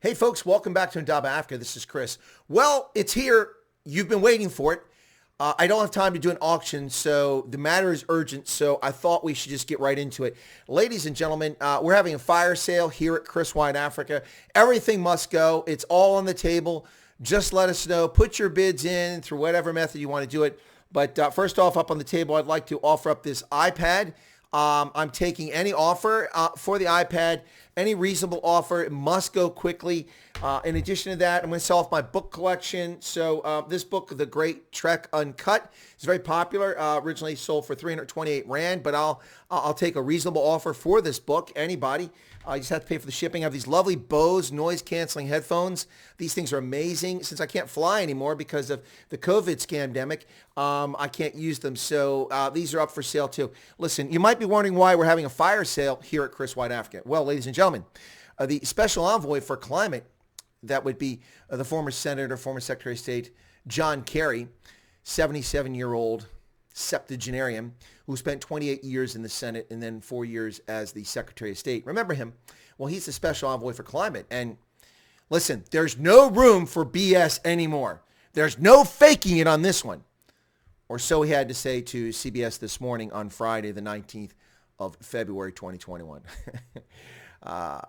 Hey folks, welcome back to Ndaba Africa. This is Chris. Well, it's here. You've been waiting for it. I don't have time to do an auction, so the matter is urgent, so I thought we should just get right into it. Ladies and gentlemen, we're having a fire sale here at Chris White Africa. Everything must go. It's all on the table. Just let us know. Put your bids in through whatever method you want to do it. But first off, up on the table, I'd like to offer up this iPad. I'm taking any offer for the iPad, any reasonable offer. It must go quickly. In addition to that, I'm going to sell off my book collection. So this book, The Great Trek Uncut, is very popular. Originally sold for 328 Rand, but I'll take a reasonable offer for this book. Anybody. You just have to pay for the shipping. I have these lovely Bose noise-canceling headphones. These things are amazing. Since I can't fly anymore because of the COVID scamdemic, I can't use them. So these are up for sale too. Listen, you might be wondering why we're having a fire sale here at Chris White Africa. Well, ladies and gentlemen, the special envoy for climate, that would be the former Senator, former Secretary of State, John Kerry, 77-year-old septuagenarian who spent 28 years in the Senate and then 4 years as the Secretary of State. Remember him? Well, he's the special envoy for climate. And listen, there's no room for BS anymore. There's no faking it on this one. Or so he had to say to CBS This Morning on Friday, the 19th of February, 2021.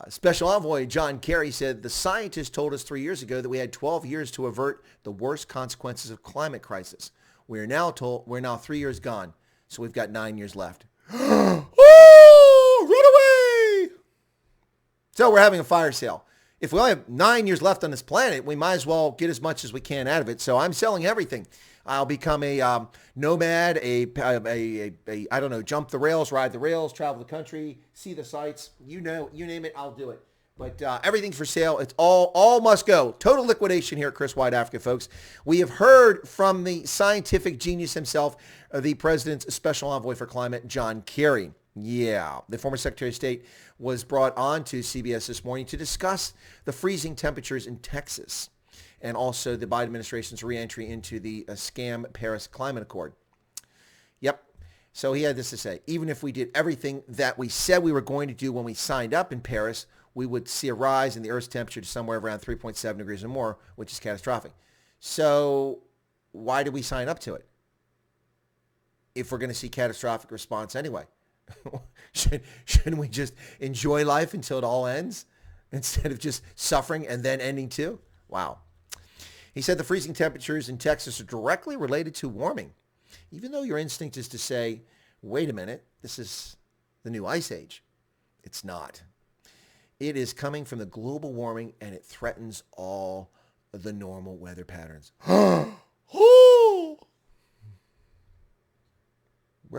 Special Envoy John Kerry said, the scientists told us 3 years ago that we had 12 years to avert the worst consequences of climate crisis. We're now 3 years gone, so we've got 9 years left. Oh, run away! So we're having a fire sale. If we only have 9 years left on this planet, we might as well get as much as we can out of it. So I'm selling everything. I'll become a nomad, I don't know, jump the rails, ride the rails, travel the country, see the sights. You name it, I'll do it. But everything's for sale. It's all must go. Total liquidation here at Chris White Africa, folks. We have heard from the scientific genius himself, the president's special envoy for climate, John Kerry. Yeah, the former Secretary of State was brought on to CBS This Morning to discuss the freezing temperatures in Texas and also the Biden administration's reentry into the scam Paris Climate Accord. Yep. So he had this to say: even if we did everything that we said we were going to do when we signed up in Paris, we would see a rise in the Earth's temperature to somewhere around 3.7 degrees or more, which is catastrophic. So why did we sign up to it if we're going to see catastrophic response anyway? Shouldn't we just enjoy life until it all ends instead of just suffering and then ending too? Wow. He said the freezing temperatures in Texas are directly related to warming, even though your instinct is to say, wait a minute, this is the new ice age. It's not. It is coming from the global warming, and it threatens all the normal weather patterns. Where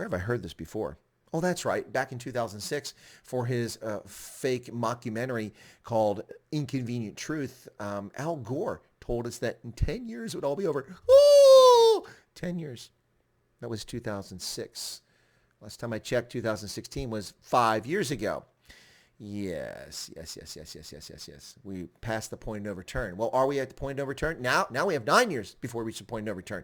have I heard this before? Oh, that's right. Back in 2006, for his fake mockumentary called Inconvenient Truth, Al Gore told us that in 10 years it would all be over. 10 years. That was 2006. Last time I checked, 2016 was 5 years ago. Yes. We passed the point of no return. Well, are we at the point of no return? Now we have 9 years before we reach the point of no return.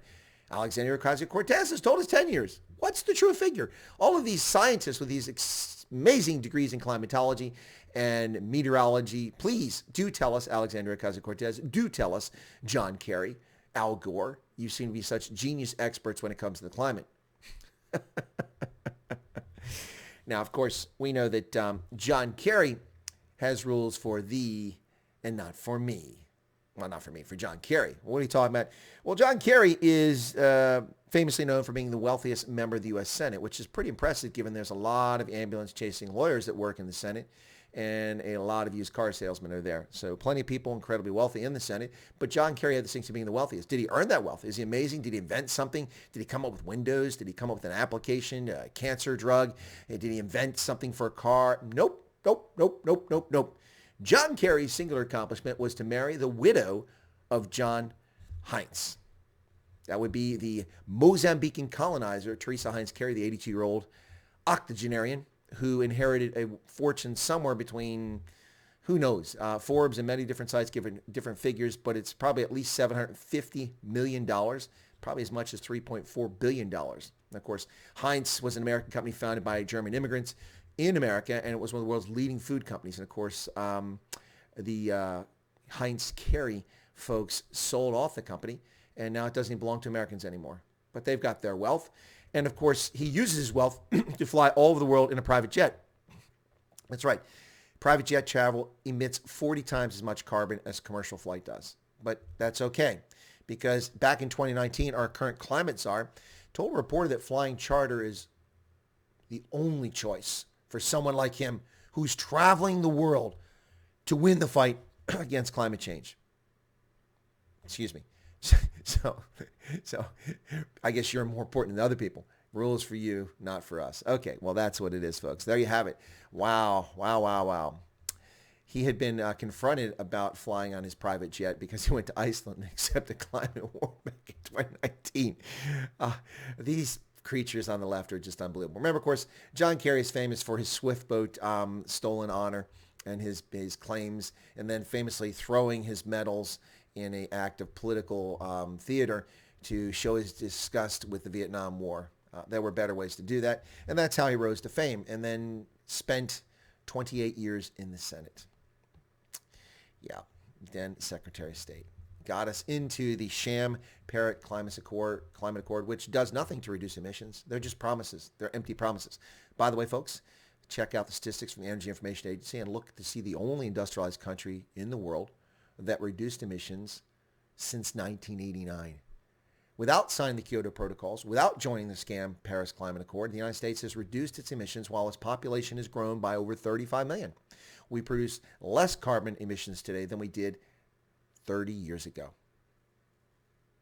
Alexandria Ocasio-Cortez has told us 10 years. What's the true figure? All of these scientists with these amazing degrees in climatology and meteorology, please do tell us, Alexandria Ocasio-Cortez, do tell us, John Kerry, Al Gore, you seem to be such genius experts when it comes to the climate. Now, of course, we know that John Kerry has rules for thee and not for me. Well, not for me, for John Kerry. What are you talking about? Well, John Kerry is famously known for being the wealthiest member of the U.S. Senate, which is pretty impressive given there's a lot of ambulance-chasing lawyers that work in the Senate and a lot of used car salesmen are there. So plenty of people incredibly wealthy in the Senate. But John Kerry had distinction of being the wealthiest. Did he earn that wealth? Is he amazing? Did he invent something? Did he come up with Windows? Did he come up with an application, a cancer drug? Did he invent something for a car? Nope. John Kerry's singular accomplishment was to marry the widow of John Heinz. That would be the Mozambican colonizer, Teresa Heinz Kerry, the 82-year-old octogenarian who inherited a fortune somewhere between, who knows, Forbes and many different sites give different figures, but it's probably at least $750 million, probably as much as $3.4 billion. And of course, Heinz was an American company founded by German immigrants in America, and it was one of the world's leading food companies. And of course, the Heinz Kerry folks sold off the company, and now it doesn't even belong to Americans anymore. But they've got their wealth. And of course, he uses his wealth to fly all over the world in a private jet. That's right. Private jet travel emits 40 times as much carbon as commercial flight does. But that's okay, because back in 2019, our current climate czar told a reporter that flying charter is the only choice for someone like him who's traveling the world to win the fight against climate change. Excuse me. So I guess you're more important than other people. Rules for you, not for us. Okay, well, that's what it is, folks. There you have it. Wow. He had been confronted about flying on his private jet because he went to Iceland and accepted climate war back in 2019. These creatures on the left are just unbelievable. Remember, of course, John Kerry is famous for his swift boat stolen honor and his claims, and then famously throwing his medals in an act of political theater to show his disgust with the Vietnam War. There were better ways to do that, and that's how he rose to fame, and then spent 28 years in the Senate. Yeah, then Secretary of State. Got us into the sham Paris Climate Accord, which does nothing to reduce emissions. They're just promises. They're empty promises. By the way, folks, check out the statistics from the Energy Information Agency and look to see the only industrialized country in the world that reduced emissions since 1989. Without signing the Kyoto Protocols, without joining the scam Paris Climate Accord, the United States has reduced its emissions while its population has grown by over 35 million. We produce less carbon emissions today than we did 30 years ago.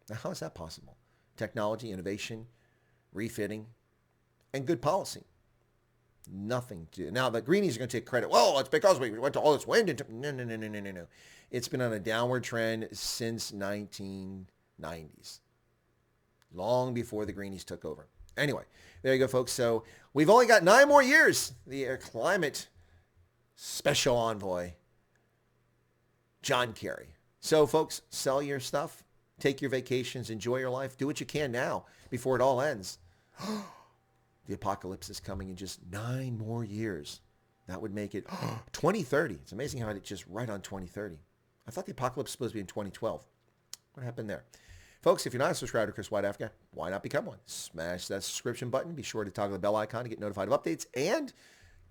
Now, how is that possible? Technology, innovation, refitting, and good policy. Nothing to do. Now, the greenies are going to take credit. Well, it's because we went to all this wind. No. It's been on a downward trend since 1990s. Long before the greenies took over. Anyway, there you go, folks. So we've only got 9 more years. The climate special envoy, John Kerry. So, folks, sell your stuff. Take your vacations. Enjoy your life. Do what you can now before it all ends. The apocalypse is coming in just 9 more years. That would make it 2030. It's amazing how it's just right on 2030. I thought the apocalypse was supposed to be in 2012. What happened there? Folks, if you're not a subscriber to Chris White Africa, why not become one? Smash that subscription button. Be sure to toggle the bell icon to get notified of updates. And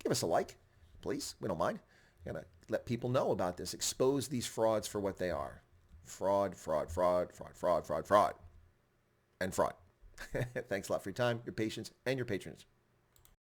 give us a like, please. We don't mind. Got to let people know about this. Expose these frauds for what they are. Fraud. And fraud. Thanks a lot for your time, your patience, and your patronage.